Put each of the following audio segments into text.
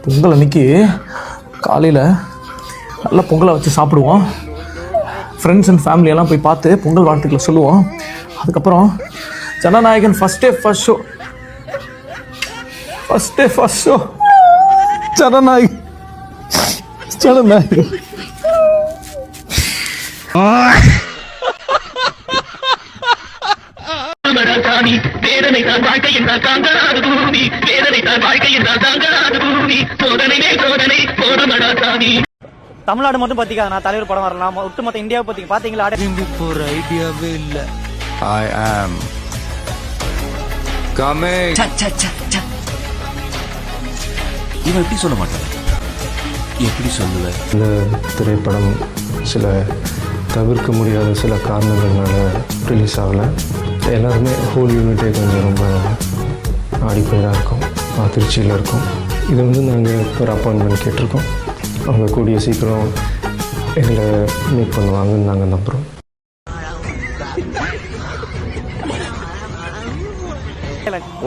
பொங்கல் அன்னைக்கு காலையில் நல்லா பொங்கலை வச்சு சாப்பிடுவோம். ஃப்ரெண்ட்ஸ் அண்ட் ஃபேமிலியெல்லாம் போய் பார்த்து பொங்கல் வாழ்த்துக்களை சொல்லுவோம். அதுக்கப்புறம் Jananayagan first day first show Jananayagan வேதனை தான் வாழ்க்கை என்றால் தாங்காது பூமி, வேதனை தான் வாழ்க்கை என்றால் தாங்காது பூமி, சோதனை சோதனை போடமடா சாமி. தமிழ்நாடு மட்டும் பாத்தீங்க, நான் தலைவர் படம் வரலாம், ஒட்டுமொத்த இந்தியாவை பத்தி பாத்தீங்களா? ஒரு ஐடியாவே இல்ல. I am coming. இவன் எப்படி சொல்ல மாட்டான், எப்படி சொல்லுவ? இந்த திரைப்படம் சில தவிர்க்க முடியாத சில காரணங்கள்னால ரிலீஸ் ஆகலை. எல்லாருமே ஹோல் யூனிட்டே கொஞ்சம் ரொம்ப ஆடிப்போய் தான் இருக்கோம், திருச்சியில் இருக்கோம். இது வந்து நாங்கள் ஒரு அப்பாயின்மெண்ட் கேட்டிருக்கோம். அவங்க கூடிய சீக்கிரம் எங்களை மீட் பண்ணுவாங்கன்னு நாங்கள் நம்புகிறோம்.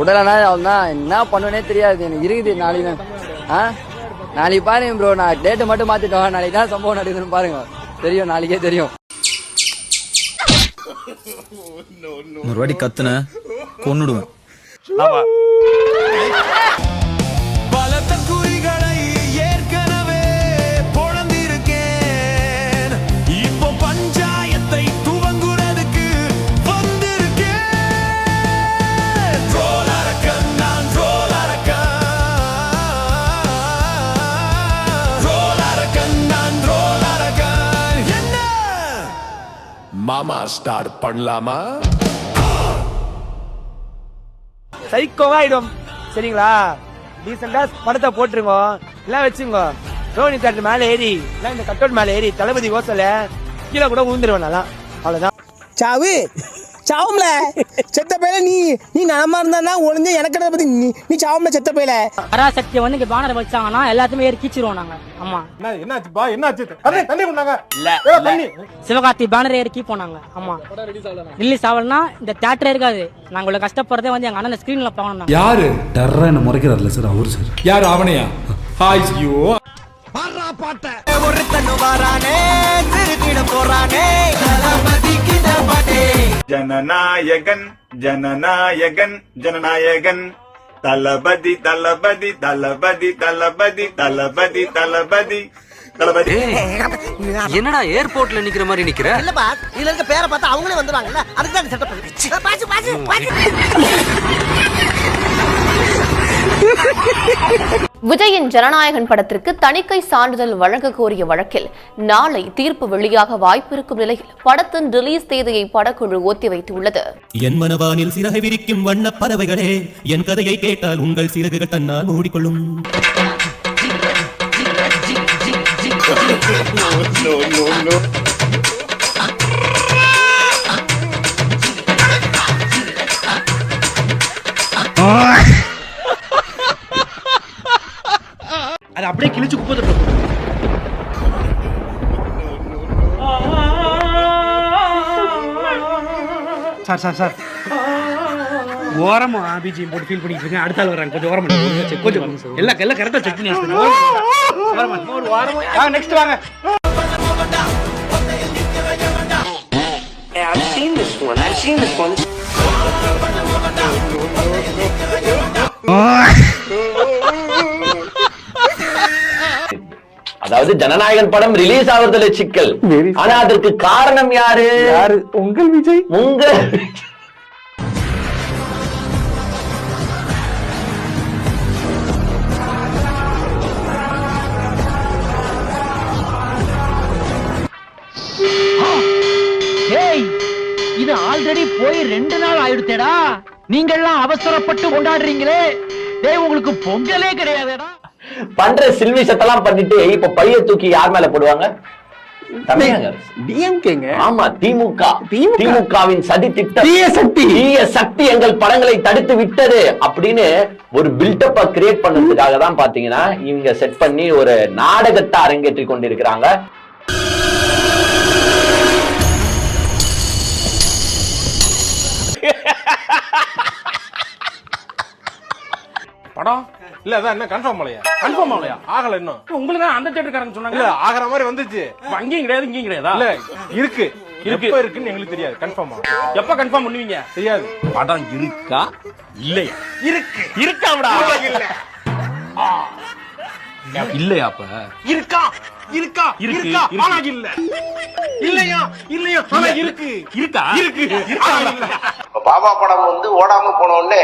உடலனா அவள்தான் என்ன பண்ணுவேனே தெரியாது எனக்கு இருக்குது. நாளைக்கு பாருங்க ப்ரோ, நான் டேட்டை மட்டும் மாத்திட்டோம். நாளைக்கு தான் சம்பவம் நடக்குதுன்னு பாருங்க, தெரியும், நாளைக்கே தெரியும். ஒரு வாட்டி கத்துன கொன்னுடுவேன். பலத்த குறிகளை ஏற்கனவே பொழந்திருக்கேன், இப்போ பஞ்சாயத்தை துவங்குறதுக்கு வந்திருக்கேன். ரோலரக்கன் நான் ரோலரக்கன், ரோலரக்கன் நான் ரோலரக்கன். என்ன மாமா ஸ்டார்ட் பண்ணலாமா? சைக்கோவா ஆயிடும், சரிங்களா? டீசெண்டா படத்தை போட்டுருங்க, எல்லாம் வச்சுங்க. ரோனி தேட்டர் மேல ஏறி, எல்லாம் இந்த கட்டோட் மேல ஏறி தளபதி ஓசல கீழே கூட ஊந்துருவேன். அவ்வளவுதான். சாவு சாவும்ல செத்த பையில நீ நலமா இருந்தா ஒளிஞ்சு எனக்கு பத்தி நீ சாவும்ல செத்த பையில. பராசக்தியை வந்து இங்க பேனர் வச்சாங்கன்னா எல்லாத்தையுமே ஏறி கீச்சிருவோம் நாங்க. ஆமா, சிவகார்த்தி பேனர் ஏறி கீப்போம் நாங்க. ஆமா, ரிலீஸ் ஆகலன்னா இந்த தியேட்டரே இருக்காது. நாங்க இவ்வளவு கஷ்டப்படுறதே வந்து எங்க அண்ணன் ஸ்கிரீன்ல பாக்கணும். யாரு டர்ரா என்ன முறைக்கிறார்ல சார், அவரு சார். யாரு அவனையா? ஐயோ ஜனநாயகன் ஜனநாயகன் ஜனநாயகன் தளபதி தளபதி தளபதி தளபதி தளபதி தளபதி தளபதி. என்னடா ஏர்போர்ட்ல நிக்கிற மாதிரி நிக்கிற? இல்லப்பா, இதுல இருக்க பேரை பார்த்தா அவங்களே வந்துருவாங்கல்ல, அதுக்கு தான் செட்டப் பண்ணி. விஜயின் ஜனநாயகன் படத்திற்கு தணிக்கை சான்றிதழ் வழங்க கோரிய வழக்கில் நாளை தீர்ப்பு வெளியாக வாய்ப்பிருக்கும் நிலையில் படத்தின் ரிலீஸ் தேதியை படக்குழு ஒத்திவைத்துள்ளது. என் மனவானில் சிறகை விரிக்கும் வண்ண பறவைகளே, என் கதையை கேட்டால் உங்கள் சிறகுகள் தன்னால் மூடிக்கொள்ளும். அது அப்படியே கிழிச்சு குப்பை தொட்டு. சார் ஓரமா பிஜிஎம் போட்டு ஃபீல் பண்ணிட்டு இருக்கேன். அடுத்த ஆள் வராங்க, கொஞ்சம் ஓரமா கொஞ்சம் எல்லாம் கரெக்டா செக் பண்ணி வாங்க. நெக்ஸ்ட் வாங்க. அதாவது ஜனநாயகன் படம் ரிலீஸ் ஆவறதுல சிக்கல், ஆனா அதற்கு காரணம் யாரு? உங்கள் விஜய். இது ஆல்ரெடி போய் 2 நாள் ஆயிடுச்சேடா. நீங்க எல்லாம் அவசரப்பட்டு கொண்டாடுறீங்களே, உங்களுக்கு பொங்கலே கிடையாதுடா. பண்ற சில்விஷத்தெல்லாம் பண்ணிட்டு இப்ப பைய தூக்கி யார் மேல போடுவாங்க? ஆமா, திமுகவின் சதி திட்டம், தீய சக்தி எங்கள் படங்களை தடுத்து விட்டது அப்படின்னு ஒரு பில்டப்ப கிரியேட் பண்றதுக்காக தான் பாத்தீங்கன்னா இவங்க செட் பண்ணி ஒரு நாடகத்தை அரங்கேற்றி கொண்டிருக்கிறாங்க. படம் இல்ல அதான் என்ன கன்ஃபார்ம் ஆகலையா? கன்ஃபார்ம் ஆகலையா? ஆகல இன்னும். உங்களுக்கு தான் அந்த தியேட்டர்காரங்க சொன்னாங்க. இல்ல ஆகற மாதிரி வந்துச்சு. அங்கேயும் கிடையாது இங்கேயும் கிடையாதா? இல்ல இருக்கு. எப்ப இருக்குன்னு எங்களுக்கு தெரியாது. கன்ஃபார்ம் ஆகும். எப்ப கன்ஃபார்ம் பண்ணுவீங்க? தெரியாது. படம் இருக்கா இல்லையா? இருக்கு. இருக்காடா. இல்ல. இல்லையா அப்ப? இருக்கா. இருக்கா. இருக்கா. ஆனா இல்ல. இல்லையா? இல்லையா? ஆனா இருக்கு. இருக்கா? இருக்கு. இருக்கா இல்ல. பாபா படம் வந்து ஓடாம போன உடனே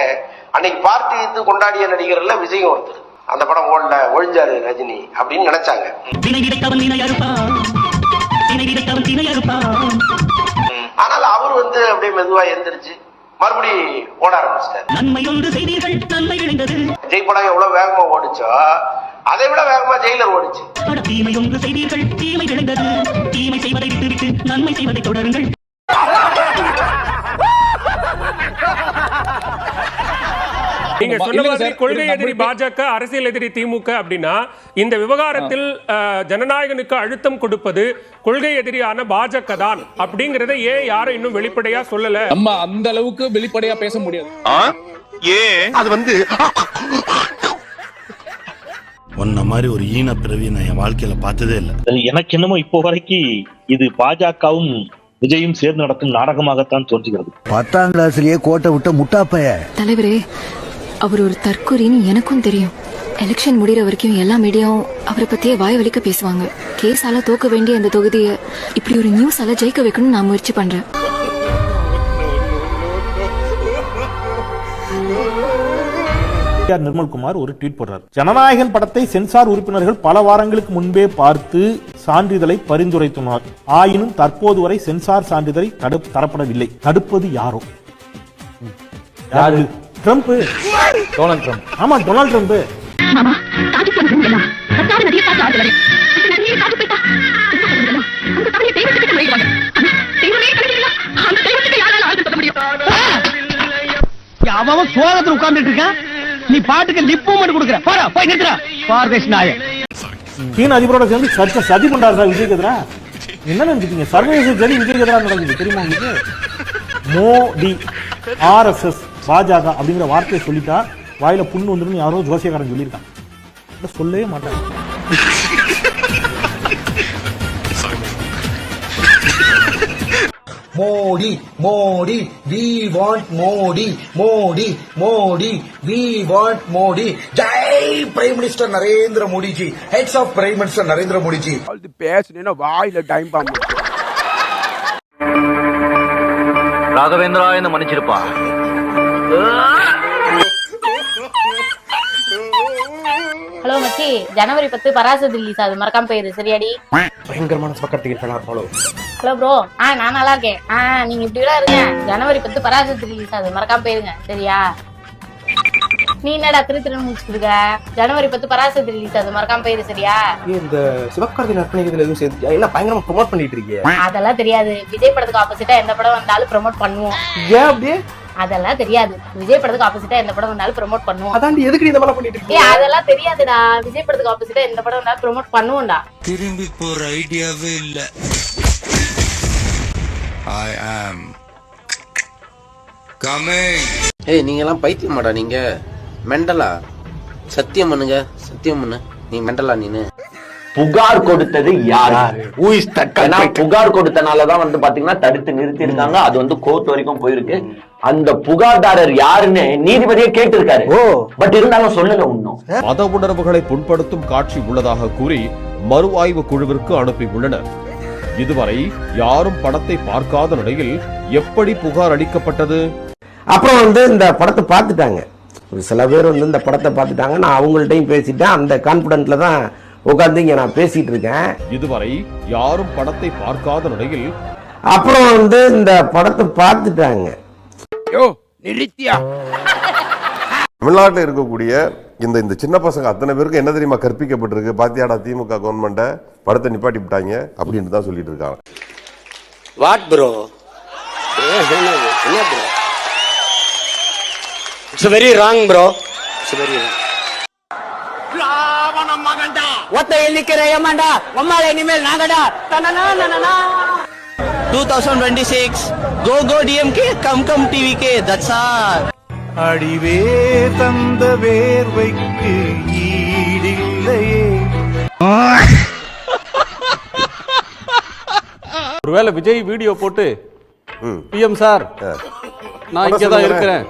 அன்னைக்கு பார்த்து கொண்டாடிய நடிகர்ல விஜயும் ஒருத்தர். அந்த படம் ஓடல, ஒழிஞ்சாரு ரஜினி அப்படின்னு நினைச்சாங்க. ஆனால் அவர் வந்து அப்படியே மெதுவா எந்திரிச்சு மறுபடி ஓட ஆரம்பிச்சிட்டாரு. விஜய் படம் எவ்வளவு வேகமா ஓடிச்சோ அதை விட வேகமா ஜெயிலர் ஓடிச்சு. நீங்க சொன்ன மாதிரி கொள்கை எதிரி பாஜக, அரசியல் எதிரி திமுக அப்படின்னா இந்த விவகாரத்தில் ஜனநாயகனுக்கு அழுத்தம் கொடுப்பது கொள்கை எதிரியான பாஜக தான் அப்படிங்கறத ஏன் யாரும் இன்னும் வெளிப்படையா சொல்லல? நம்ம அந்த அளவுக்கு வெளிப்படையா பேச முடியாது. அது வந்து உன்ன மாதிரி ஒரு ஈன பிறவி நான் என் வாழ்க்கையில பார்த்ததே இல்லை. எனக்கு என்னமோ இப்போ வரைக்கும் இது பாஜகவும் விஜயும் சேர்ந்து நடக்கும் நாடகமாகத்தான் தோன்றுகிறது. 10ஆம் கிளாஸ்லயே கோட்டை விட்ட முட்டாப்பைய தலைவரே, அவர் ஒரு தற்கொலைன்னு எனக்கும் தெரியும். எலெக்ஷன் முடிகிற வரைக்கும் எல்லா மீடியாவும் அவரை பத்தியே வாய் வலிக்க பேசுவாங்க. கேஸால தோக்க வேண்டிய அந்த தொகுதியை இப்படி ஒரு நியூஸால ஜெயிக்க வைக்கணும்னு நான் முயற்சி பண்றேன். நிர்மல்குமார் ஒரு ட்வீட் போடுறார். ஜனநாயகன் படத்தை சென்சார் உறுப்பினர்கள் பல வாரங்களுக்கு முன்பே பார்த்து சான்றிதழை பரிந்துரைத்துள்ளார். ஆயினும் தற்போது வரை சென்சார் சான்றிதழை தரப்படவில்லை. தடுப்பது யாரோ? ட்ரம்ப். Donald Trump. ஆமா, டொனால்ட் ட்ரம்ப். அவன் சோகத்துல உட்கார்ந்துட்டு இருக்கான், நீ பாட்டுக்கு லிப் மூமெண்ட் கொடுக்குற. போய் நிறுத்துற. பார்வேஷ் நாயர் சீன அதிபரோட சேர்ந்து சதி பண்றாரு விஜய்க்கு எதிரா. என்ன நினைச்சிட்டீங்க? சர்வதேச ஜதி விஜய்க்கு எதிராக நடக்குது தெரியுமா உங்களுக்கு? மோடி, RSS, பாஜக அப்படிங்கிற வார்த்தையை சொல்லிட்டா வாயில புண்ணு வந்துடும் யாரோ ஜோசியக்காரன் சொல்லியிருக்கான். சொல்லவே மாட்டாங்க. Modi Modi we want Modi Modi Modi we want Modi. Jai prime minister Narendra Modi ji. Hats off prime minister Narendra Modi ji. அது பேசுனேன்னா வாயில டைம் பாம். ராகவேந்திரா என்ன மன்னிச்சிருப்பா. ஹலோ மச்சி, ஜனவரி 10 பராசத்து ரிலீஸ் ஆகுது, மறக்காம போயிரு சரியாடி? பயங்கரமான பக்கத்துக்கு ஃபாலோ. ஹலோ ப்ரோ, நான் நல்லா இருக்கேன். நீங்க இப்படி எல்லாம் இருங்க. ஜனவரி 10 பராசத்து ரிலீஸ் ஆகுது, மறக்காம போயிருங்க சரியா? நீ என்னடா திருத்திரு முடிச்சுட்டு இருக்க? ஜனவரி 10 பராசத்து ரிலீஸ் ஆகுது, மறக்காம போயிரு சரியா? இந்த சிவகார்த்திகேயன் நற்பணிகள் எதுவும் சேர்த்து என்ன பயங்கரமா ப்ரோமோட் பண்ணிட்டு இருக்கீங்க? அதெல்லாம் தெரியாது. விஜய் படத்துக்கு ஆப்போசிட்டா எந்த படம் வந்தாலும் ப்ரோமோட் பண்ணுவோம். ஏன் அப்படியே? அதெல்லாம் தெரியாது. விஜய் படத்துக்கு ஆப்போசிட்டா எந்த படம் வந்தாலும் ப்ரோமோட் பண்ணுவோம். அதாண்டி எதுக்கு இந்த மாதிரி பண்ணிட்டு இருக்கீங்க? அதெல்லாம் தெரியாதுடா. விஜய் படத்துக்கு ஆப்போசிட்டா எந்த படம் வந்தாலும் ப்ரோமோட் பண்ணுவோம்டா. திரும்பி போற ஐடியாவே இல்ல. I am coming. நீங்க எல்லாம் பைத்தியமாடா? நீங்க மெண்டலா? சத்தியம் பண்ணுங்க, சத்தியம் பண்ணு. நீ மெண்டலா? நீனு புகார் கொடுத்தது யாரு? புகார் கொடுத்தனாலதான் வந்து பாத்தீங்கன்னா தடுத்து நிறுத்தி இருக்காங்க. அது வந்து கோர்ட் வரைக்கும் போயிருக்கு. அந்த புகார்தாரர் யாருன்னு நீதிபதியே கேட்டு இருக்காரு. பட் இருந்தாலும் சொல்லல. இன்னும் மத உணர்வுகளை புண்படுத்தும் காட்சி உள்ளதாக கூறி மறு ஆய்வு குழுவிற்கு அனுப்பியுள்ளனர். இதுவரை யாரும் படத்தை பார்க்காத நிலையில் எப்படி புகார் அளிக்கப்பட்டது? அப்புறம் வந்து இந்த படத்தை பார்த்துட்டாங்க. சில பேர் வந்து இந்த படத்தை பார்த்துட்டாங்க. நான் அவங்கள்ட்டையும் பேசிட்டேன். அந்த கான்பிடன்ட்ல தான் உட்கார்ந்து இங்க நான் பேசிட்டு இருக்கேன். இதுவரை யாரும் படத்தை பார்க்காத நிலையில் அப்புறம் வந்து இந்த படத்தை பார்த்துட்டாங்க. தமிழ்நாட்டில் இருக்கக்கூடிய இந்த சின்ன பசங்க அத்தனை பேருக்கு என்ன தெரியுமா கற்பிக்கப்பட்டிருக்கு? பாத்தியாடா திமுக கவர்மெண்ட்டை படத்தை நிப்பாட்டி விட்டாங்க அப்படின்னு தான் சொல்லிட்டு இருக்காங்க. What bro? என்ன bro? It's very wrong bro. It's very wrong. ஒத்த எண்ணிக்கிற ஏமாண்டா உம்மால இனிமேல் நாங்கடா. 2026 go DMK, come TVK. That's all. அடிவே தந்த வேர்வைக்கு ஈடில்லையே. ஒருவேளை விஜய் வீடியோ போட்டு பிஎம் சார் நான் இங்க தான் இருக்கிறேன்,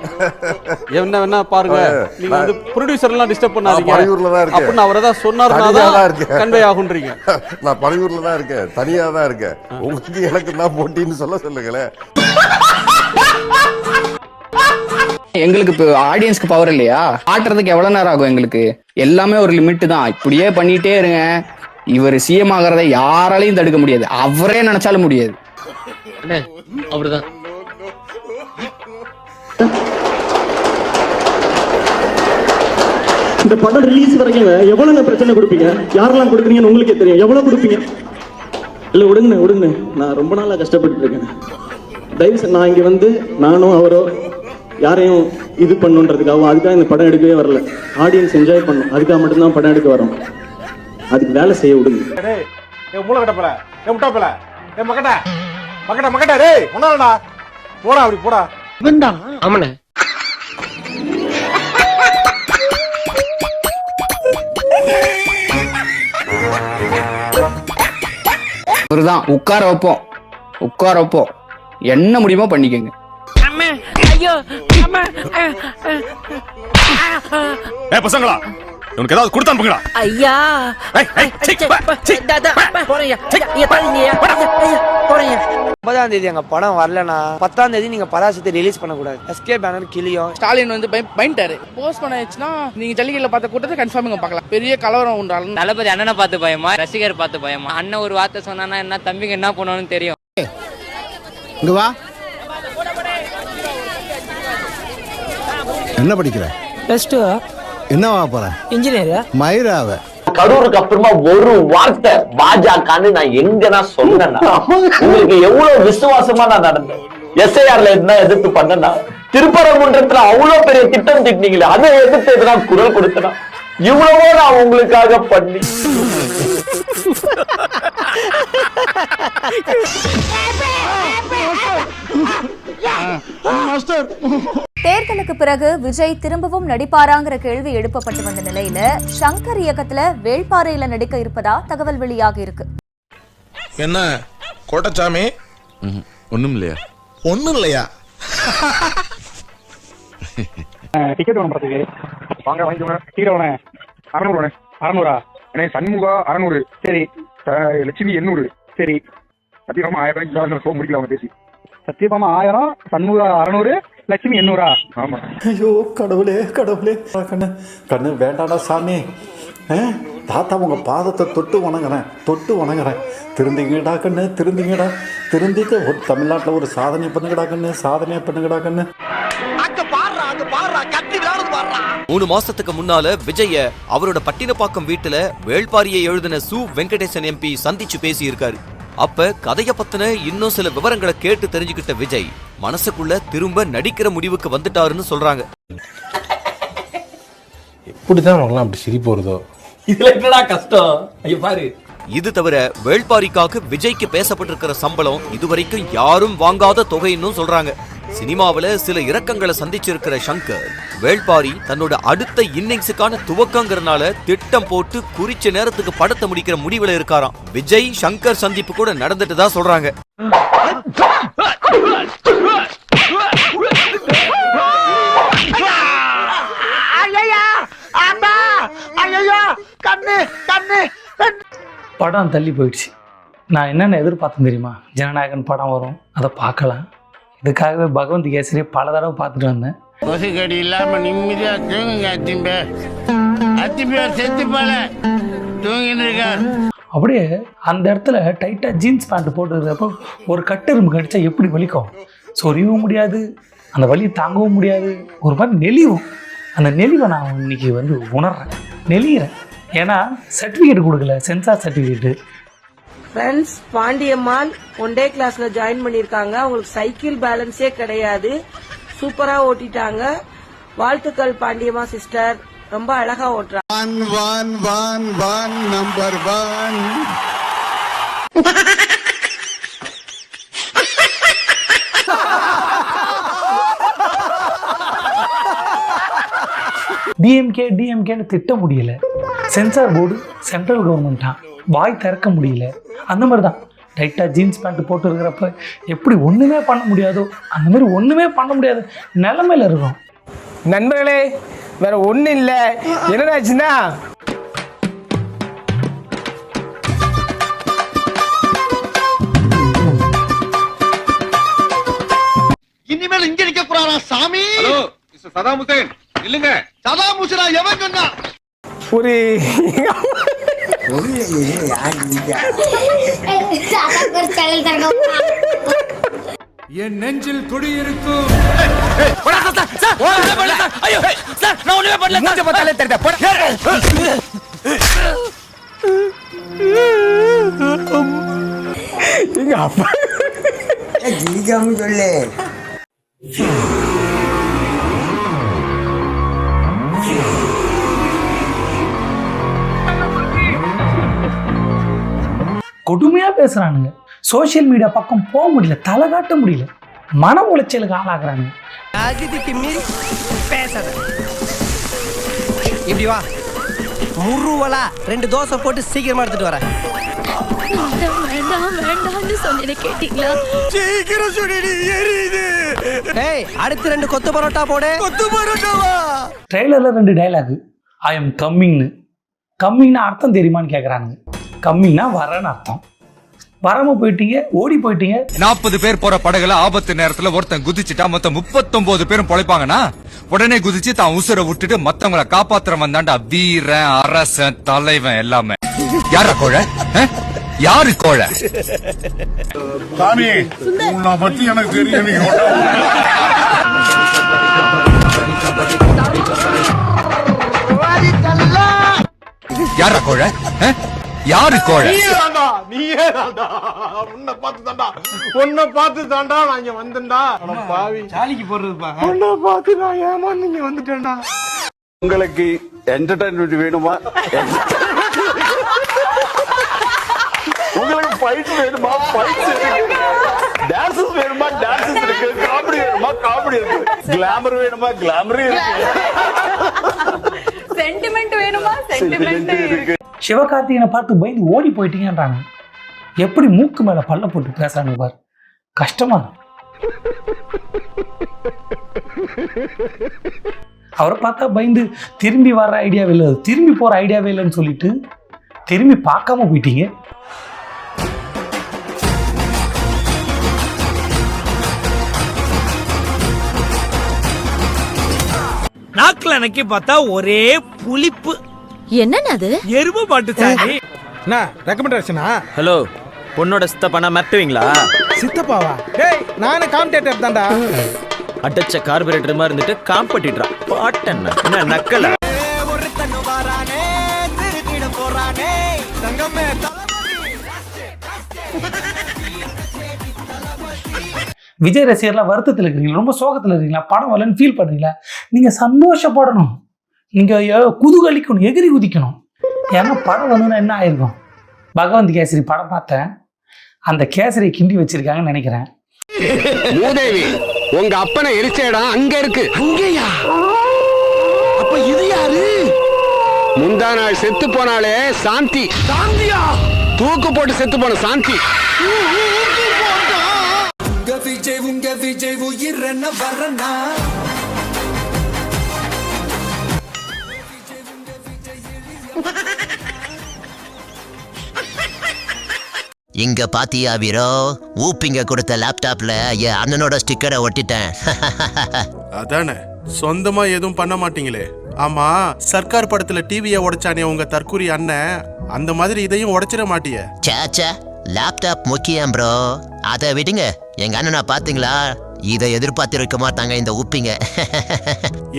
என்ன வேணா பாருங்க, நீங்க வந்து ப்ரொடியூசர் எல்லாம் டிஸ்டர்ப் பண்ணாதீங்க அப்படின்னு அவர் ஏதாவது சொன்னாருன்னா தான் கன்வே ஆகுன்றீங்க. நான் பழையூர்ல தான் இருக்கேன், தனியா தான் இருக்கேன், உங்களுக்கு எனக்கு தான் போட்டின்னு சொல்லுங்களேன். எங்களுக்கு இப்போ ஆடியன்ஸ்க்கு பவர் இல்லையா? ஆட்டுறதுக்கு எவ்வளவு நேரம் ஆகும்? எங்களுக்கு எல்லாமே ஒரு லிமிட் தான். இப்படியே பண்ணிட்டே இருங்க. இவர் சிஎம் ஆகிறத யாராலையும் தடுக்க முடியாது, அவரே நினைச்சாலும் முடியாது. அப்படிதான் இந்த படம் ரிலீஸ் வரைக்கும் எவ்வளவு பிரச்சனை கொடுப்பீங்க? யாரெல்லாம் கொடுக்குறீங்கன்னு உங்களுக்கே தெரியும். எவ்வளவு கொடுப்பீங்க? இல்ல விடுங்க, நான் ரொம்ப நாளா கஷ்டப்பட்டு இருக்கேன். தயவு நான் இங்க வந்து நானும் அவரோ யாரையும் இது பண்ணுன்றதுக்காகவும் அதுக்காக இந்த படம் எடுக்கவே வரல. ஆடியன்ஸ் என்ஜாய் பண்ணும், அதுக்காக மட்டும்தான் படம் எடுக்க வரோம். அதுக்கு வேலை செய்ய விடுங்க. மூளை கட்டப்பல முட்டாப்பல மக்கட்ட டேய் ஒன்னாடா போடா, அப்படி போடா. ஆமாண்ணே. இவருதான் உட்கார வைப்போம், என்ன முடியுமோ பண்ணிக்கங்க. பசங்களா உனக்கு ஏதாவது கொடுத்து அனுப்புங்களா? ஐயா 9ஆம் தேதி எங்க படம் வரலனா 10ஆம் தேதி நீங்க பராசத்தை ரிலீஸ் பண்ண கூடாது. எஸ்கே பேனர் கிளியும் ஸ்டாலின் வந்து பயந்துட்டாரு. போஸ்ட் பண்ண வச்சுனா நீங்க ஜல்லிக்கட்டுல பார்த்த கூட்டத்தை கன்ஃபார்மிங் பார்க்கலாம். பெரிய கலவரம் உண்டாலும் தளபதி அண்ணனை பார்த்து பயமா, ரசிகர் பார்த்து பயமா? அண்ணன் ஒரு வார்த்தை சொன்னா என்ன, தம்பிங்க என்ன பண்ணுவான்னு தெரியும். இங்க வா. என்ன படிக்கிற? +2. என்னவா போற? இன்ஜினியர். மயிராவ. கரூருக்கு அப்புறமா ஒரு வார்த்தை பாஜகன்னு நான் எங்கன்னா சொன்னேன்னா உங்களுக்கு எவ்வளவு விசுவாசமா நான் நடந்தேன். SIRல என்ன எதிர்த்து பண்ணனா, திருப்பரங்குன்றத்துல அவ்வளவு பெரிய திட்டம் திட்டினீங்களே, அதை எதிர்த்து எதுனா குரல் கொடுத்தனா, இவ்வளவோ நான் உங்களுக்காக பண்ணி. தேர்தலுக்கு பிறகு விஜய் திரும்பவும் நடிப்பாராங்கிற கேள்வி எழுப்பப்பட்டு வந்த நிலையில சங்கர் இயக்கத்துல வேள்பாறையில நடிக்க இருப்பதா தகவல் வெளியாக இருக்கு. என்ன கோட்டச்சாமி? ஒண்ணும் இல்லையா? ஒண்ணும் இல்லையா? டிக்கெட் வாங்குறதுக்கு வாங்க வாங்கிக்கோங்க. கீரவனே 600 600 அண்ணே. சண்முகா 600. சரி. லட்சுமி 800. சரி. சத்தியமா 1000 ரூபாய் முடிக்கல அவங்க பேசி. சத்தியமா 1000, சண்முகா 600, லட்சுமி 800. ஆமா. ஐயோ கடவுளே கண்ணு வேண்டாடா சாமி. தாத்தா உங்க பாதத்தை தொட்டு வணங்குறேன். திருந்திங்கடா கண்ணு, திருந்திட்டு ஒரு தமிழ்நாட்டில் ஒரு சாதனை பண்ணுங்கடா கண்ணு. 3 மாசத்துக்கு முன்னால விஜய அவரோட பட்டினப்பாக்கம் வீட்டுல வேள்பாரியை எழுதின சு வெங்கடேசன் MP சந்திச்சு பேசி இருக்காரு. அப்ப கதைய பத்தின இன்னும் சில விவரங்களை கேட்டு தெரிஞ்சுக்கிட்ட விஜய் மனசுக்குள்ள திரும்ப நடிக்கிற முடிவுக்கு வந்துட்டாருன்னு சொல்றாங்க. எப்படிதான் அவங்களாம் அப்படி சிரிப்பு வருதோ? இதுல என்னடா கஷ்டம்? ஐயோ பாரு. இது தவிர வேள்பாரிக்காக விஜய்க்கு பேசப்பட்டிருக்கிற சம்பளம் இதுவரைக்கும் யாரும் வாங்காத தொகைன்னு சொல்றாங்க. சினிமாவில சில இறக்கங்களை சந்திச்சிருக்கிற சங்கர் வேள்பாரி தன்னோட அடுத்த இன்னிங்ஸுக்கான துவக்கங்கிறனால திட்டம் போட்டு குறிச்ச நேரத்துக்கு படத்தை முடிக்கிற முடிவுல இருக்காராம். விஜய் சங்கர் சந்திப்பு கூட நடந்துட்டு தான் சொல்றாங்க. படம் தள்ளி போயிடுச்சு. நான் என்னென்ன எதிர்பார்த்தேன் தெரியுமா? ஜனநாயகன் படம் வரும், அதை பார்க்கலாம். இதுக்காகவே பகவந்த் கேசரி பல தடவை பார்த்துட்டு வந்தேன். கொசுக்கடி இல்லாம நிம்மதியா தூங்குங்க. அத்திம்பேர் செத்து போல தூங்கிட்டு இருக்கார். அப்படியே அந்த இடத்துல டைட்டா ஜீன்ஸ் பேண்ட் போட்டுருக்கப்போ ஒரு கட்டெரும்பு கடிச்சா எப்படி வலிக்கும்? சொரியவும் முடியாது, அந்த வலி தாங்கவும் முடியாது, ஒரு மாதிரி நெளிவும். அந்த நெளிவை நான் இன்னைக்கு வந்து உணர்றேன், நெளிகிறேன். ஏன்னா சர்டிஃபிகேட் கொடுக்கல, சென்சார் சர்டிஃபிகேட்டு. ஃப்ரெண்ட்ஸ், பாண்டியம்மாள் 1 டே கிளாஸ்ல ஜாயின் பண்ணிருக்காங்க. அவங்களுக்கு சைக்கிள் பேலன்ஸே கிடையாது, சூப்பரா ஓட்டிட்டாங்க. வாழ்த்துக்கள் பாண்டியம்மா சிஸ்டர், ரொம்ப அழகா ஓட்டுறாங்க. நம்பர் 1. டிஎம்கேன்னு திட்ட முடியல. சென்சார் போர்டு சென்ட்ரல் கவர்மெண்ட்டா, வாய் திறக்க முடியல. அந்த மாதிரி தான் டைட்டாக ஜீன்ஸ் பேண்ட் போட்டு இருக்கிறப்ப எப்படி ஒன்றுமே பண்ண முடியாதோ அந்த மாதிரி ஒன்றுமே பண்ண முடியாத நிலைமையில இருக்கும். நண்பர்களே, வேற ஒன்றும் இல்லை. என்னடாச்சுன்னா இனிமேல் இங்க நிக்க போறாரா சாமி? ஹலோ மிஸ்டர் சதாம் ஹுசேன், இல்லங்க. சதாம் ஹுசேனா எவன் சொன்னா? ஒரு என் நெஞ்சில் குடியிருக்கும் எங்க அப்பா ஜிலிகாம சொல்லு. கொடுமையா பேசுறானுங்க. சோசியல் மீடியா பக்கம் போக முடியல, தலை காட்ட முடியல, மன உளைச்சலுக்கு ஆளாக்குறானுங்க. மீறி பேசாத. இப்படி வா, முருவலா 2 தோசை போட்டு சீக்கிரமா எடுத்துட்டு வரேன். வேண்டாம்னு சொன்னேன், கேட்டீங்களா? சீக்கிரம் சொல்லி எரியுது. ஏய், அடுத்து 2 கொத்து பரோட்டா போடு. கொத்து பரோட்டாவா? ட்ரெய்லர்ல 2 டயலாக், ஐ எம் கம்மிங்னு. கம்மிங்னா அர்த்தம் தெரியுமான்னு கேட்குறானுங்க. கம்மிங்னா வரன்னு அர்த்தம். வராம போயிட்டீங்க, ஓடி போயிட்டீங்க. 40 பேர் போற படகுல ஆபத்து நேரத்துல ஒருத்தன் குதிச்சுட்டா மொத்தம் 39 பேரும் பொழைப்பாங்கன்னா உடனே குதிச்சு தான் உசுரை விட்டுட்டு மத்தவங்களை காப்பாத்துற வந்தாண்டா வீரன், அரசன், தலைவன் எல்லாமே. யாரா கோழ? யாரு கோழ? சாமி, உன்னை பத்தி எனக்கு தெரியும். யாரா கோழ? யாரு கோழ? நீயே தாண்டா. உன்னை பார்த்து தாண்டா நான் இங்க வந்தேன்டா. பாவி சாலிக்கு போடுறதுப்பா. உன்னை பார்த்து நான் ஏமாந்து இங்க வந்துட்டேன்டா. உங்களுக்கு என்டர்டைன்மெண்ட் வேணுமா? உங்களுக்கு ஃபைட் வேணுமா? ஃபைட்ஸ் இருக்கு. டான்சஸ் வேணுமா? டான்சஸ் இருக்கு. காமெடி வேணுமா? காமெடி இருக்கு. கிளாமர் வேணுமா? கிளாமர் இருக்கு. சென்டிமெண்ட் வேணுமா? சென்டிமெண்ட் இருக்கு. சிவகார்த்திகனை பார்த்து பயந்து ஓடி போயிட்டீங்கன்றாங்க. எப்படி மூக்கு மேல பல்ல போட்டு பேசுறாங்க பாரு, கஷ்டமா. அவரை பார்த்தா பயந்து திரும்பி வர்ற ஐடியாவே இல்லை, திரும்பி போற ஐடியாவே இல்லைன்னு சொல்லிட்டு திரும்பி பார்க்காம போயிட்டீங்க. நாக்குல நக்கி பார்த்தா ஒரே புளிப்பு. என்னன்னு அது? எருமை பாட்டு சாமி. என்ன ரெக்கமெண்டேஷனா? ஹலோ, பொண்ணோட சித்தப்பானா மிரட்டுவீங்களா? சித்தப்பாவா? டேய், நானே காம்படிட்டர் தான்டா. அட்டச்ச கார்பரேட்டர் மாதிரி இருந்துட்டு காம்படிட்டரா? பாட்டன்னா என்ன நக்கல? ஒருத்தன் வரானே, திருத்திட போறானே, தங்கமே விஜய் ரசிகர்லாம் வருத்தத்தில் இருக்கிறீங்களா? ரொம்ப சோகத்தில் இருக்கீங்களா? படம் வரலன்னு ஃபீல் பண்ணுறீங்களா? நீங்கள் சந்தோஷப்படணும், நீங்கள் குதூகலிக்கணும், எகிரி குதிக்கணும். ஏன்னா படம் வந்துன்னா என்ன ஆயிருக்கும்? பகவந்த் கேசரி படம் பார்த்தேன், அந்த கேசரியை கிண்டி வச்சிருக்காங்கன்னு நினைக்கிறேன். மூதேவி, உங்க அப்பனை எரிச்ச இடம் அங்க இருக்கு. அங்கேயா? அப்ப இது யாரு? முந்தா நாள் செத்து போனாலே சாந்தி. சாந்தியா? தூக்கு போட்டு செத்து போன சாந்தி. உங்க விஜய் உயிர் என்ன வரனா? இங்க பாத்தியா வீரோ, ஊப்பிங்க கொடுத்த லேப்டாப்ல என் அண்ணனோட ஸ்டிக்கரை ஒட்டிட்டேன். அதானே, சொந்தமா எதுவும் பண்ண மாட்டீங்களே. ஆமா, சர்க்கார் படத்துல டிவியை உடைச்சானே உங்க தற்கூரி அண்ணன், அந்த மாதிரி இதையும் உடைச்சிட மாட்டிய? சேச்சா, லேப்டாப் முக்கியம் ப்ரோ, அதை விடுங்க. எங்க அண்ணனா பாத்தீங்களா, இதை எதிர்பார்த்திருக்க மாட்டாங்க இந்த ஊப்பிங்க.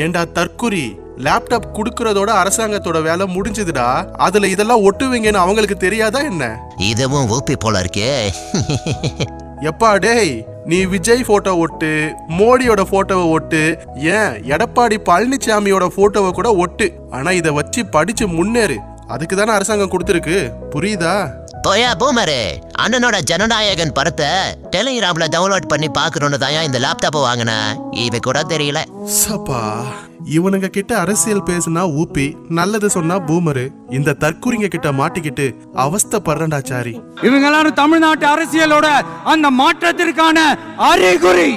ஏண்டா தற்கூரி, லேப்டாப் குடுக்கறதோட அரசாங்கத்தோட வேலை முடிஞ்சதுடா. அதுல இதெல்லாம் ஒட்டுவீங்கன்னு அவங்களுக்கு தெரியாதா என்ன? இதுவும் ஊப்பி போல இருக்கே. எப்பா டேய், நீ விஜய் போட்டோ ஒட்டு, மோடியோட போட்டோவை ஒட்டு, ஏன் எடப்பாடி பழனிசாமியோட போட்டோவை கூட ஒட்டு. ஆனா இத வச்சு படிச்சு முன்னேறு. அதுக்கு தானே அரசாங்கம் கொடுத்துருக்கு, புரியுதா? போயா பூமரு, அண்ணனோட ஜனநாயகன் படத்தை டெலிகிராம்ல டவுன்லோட் பண்ணி பாக்கணும்னு தான் இந்த லேப்டாப்பை வாங்கினேன். இவ கூட தெரியல. சப்பா, இவனுங்க கிட்ட அரசியல் பேசுனா ஊப்பி, நல்லது சொன்னா பூமரு, இந்த தற்குறிங்க கிட்ட மாட்டிக்கிட்டு அவஸ்தைப்படுறேன்டா சாரி. இவங்க எல்லாரும் தமிழ்நாட்டு அரசியலோட அந்த மாற்றத்திற்கான அறிகுறி.